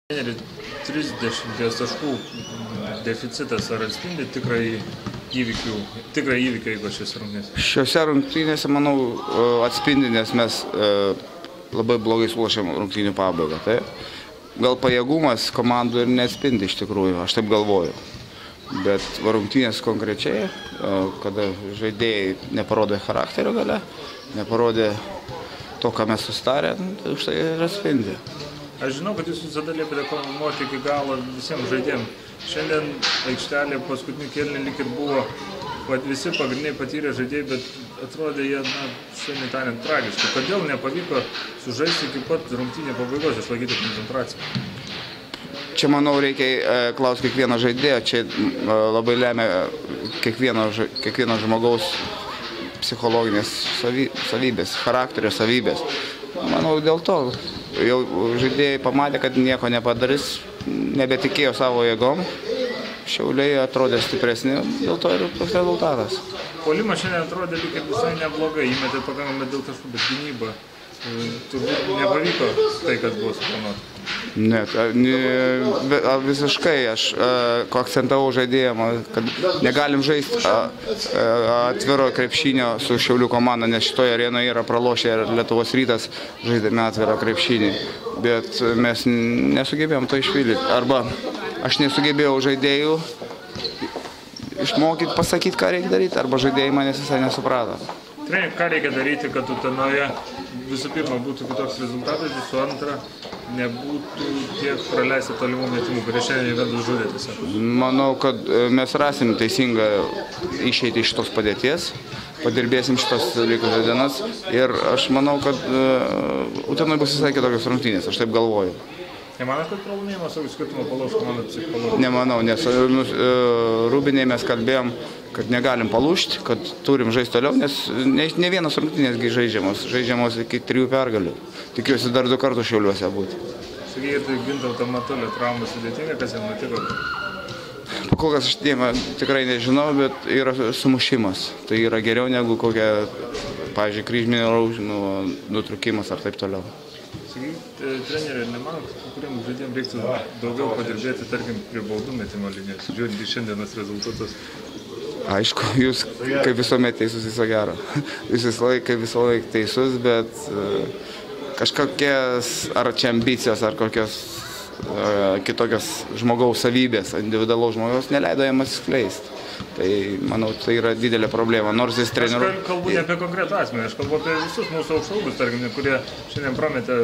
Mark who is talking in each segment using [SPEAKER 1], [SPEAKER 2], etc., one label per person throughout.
[SPEAKER 1] 30 taškų deficitas ar atspindi tikrąjį įvykio eigą šiose rungtynėse?
[SPEAKER 2] Šiose rungtynėse, manau, atspindi, nes mes labai blogai sulošėm rungtynių pabaigą. Tai gal pajėgumas komandų ir neatspindi iš tikrųjų, aš taip galvoju. Bet rungtynės konkrečiai, kada žaidėjai neparodė charakterio gale, neparodė to, ką mes sustarė, tai už tai ir atspindi.
[SPEAKER 1] Aš žinau, kad jūs visada liepėte komanduoti iki galo visiems žaidėjams. Šiandien aikštelė paskutinį kėlinį lyg ir buvo visi pagrindiniai patyrę žaidėjai, bet atrodė jie, šiandien tariant, tragiškai. Kodėl nepavyko sužaisti iki pat rungtynių pabaigos, išlaikyti koncentraciją?
[SPEAKER 2] Čia, manau, reikia klausti kiekvieno žaidėjo. Čia labai lemia kiekvieno žmogaus psichologinės savybės, charakterio savybės. Manau, dėl to jau žaidėjai pamatė, kad nieko nepadarys, nebetikėjo savo jėgom. Šiauliai atrodė stipresni, dėl to ir toks rezultatas.
[SPEAKER 1] Puolimas šiandien atrodė lyg ir visai neblogai, įmetė pakankamai daug taškų, bet gynyba turbūt nepavyko tai, kas buvo suplanuota.
[SPEAKER 2] Ne, visiškai aš akcentavau žaidėjimą, kad negalim žaisti atviro krepšinio su Šiaulių komanda, nes šitoje arenoje yra pralošę ir Lietuvos Rytas žaidėme atvirą krepšinį, bet mes nesugebėjom to išpildyti. Arba aš nesugebėjau žaidėjų išmokyti, pasakyti, ką reikia daryti, arba žaidėjai manęs visai nesuprato.
[SPEAKER 1] Treneri, ką reikia daryti, kad Utenoje visų pirma būtų kitoks rezultatas, visų antra nebūtų tiek praleisti tolimų metimų, kurie šiandien įvedus žudė tiesiog?
[SPEAKER 2] Manau, kad mes rasim teisingą išeitį iš tos padėties, padirbėsim šitos likusias dienas ir aš manau, kad Utenoje bus visai kitokios rungtynės, aš taip galvoju.
[SPEAKER 1] Nemanot, kad pralaimėjimas savo skirtumą palauš komandą psichologiją?
[SPEAKER 2] Nemanau, nes Rūbinėje mes kalbėjom, kad negalim palūžti, kad turim žaisti toliau, nes ne vienas rungtynės žaidžiamos iki 3 pergalių. Tikiuosi dar 2 kartus Šiauliuose būti.
[SPEAKER 1] Sakykite, Gintauto Matulio traumą sudėtinga, kas jam nutiko?
[SPEAKER 2] Kol kas aš tikrai nežinau, bet yra sumušimas. Tai yra geriau negu kokia, pavyzdžiui, kryžminio raužinio nutrukimas ar taip toliau.
[SPEAKER 1] Sakykite, treneri, nemanot, kuriam žaidėjams reiktų daugiau padirbėti, tarkim, prie baudų metimo linijos, žiūrint į šiandienos rezultatus?
[SPEAKER 2] Aišku, jūs kaip visuomet teisus, viso gero. Jūs visą laiką teisus, bet kažkokias ar čia ambicijos, ar kokios kitokios žmogaus savybės, individualaus žmogaus neleido jam atsiskleisti. Tai, manau, tai yra didelė problema, nors jis treniruoja.
[SPEAKER 1] Aš kalbu ne apie konkretų asmenį, aš kalbu apie visus mūsų aukštaūgius, tarkim, kurie šiandien prametė,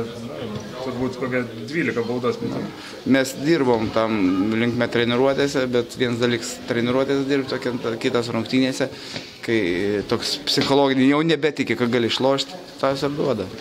[SPEAKER 1] turbūt kokią 12 baudos metimų.
[SPEAKER 2] Mes dirbom tam linkme treniruotėse, bet vienas dalykas treniruotėse dirbti, kitas rungtynėse, kai toks psichologinį jau nebetiki, kad gali išlošti, tas ir duoda.